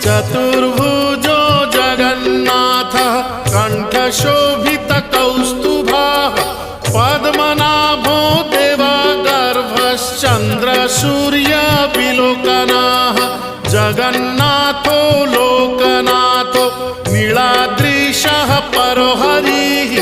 चतुर्भुजो जगन्नाथः कण्ठशोभितकौस्तुभः पद्मनाभो देवगर्भश्चन्द्रसूर्यविलोकनः जगन्नाथो लोकनाथो नीलाद्रीशः परो हरिः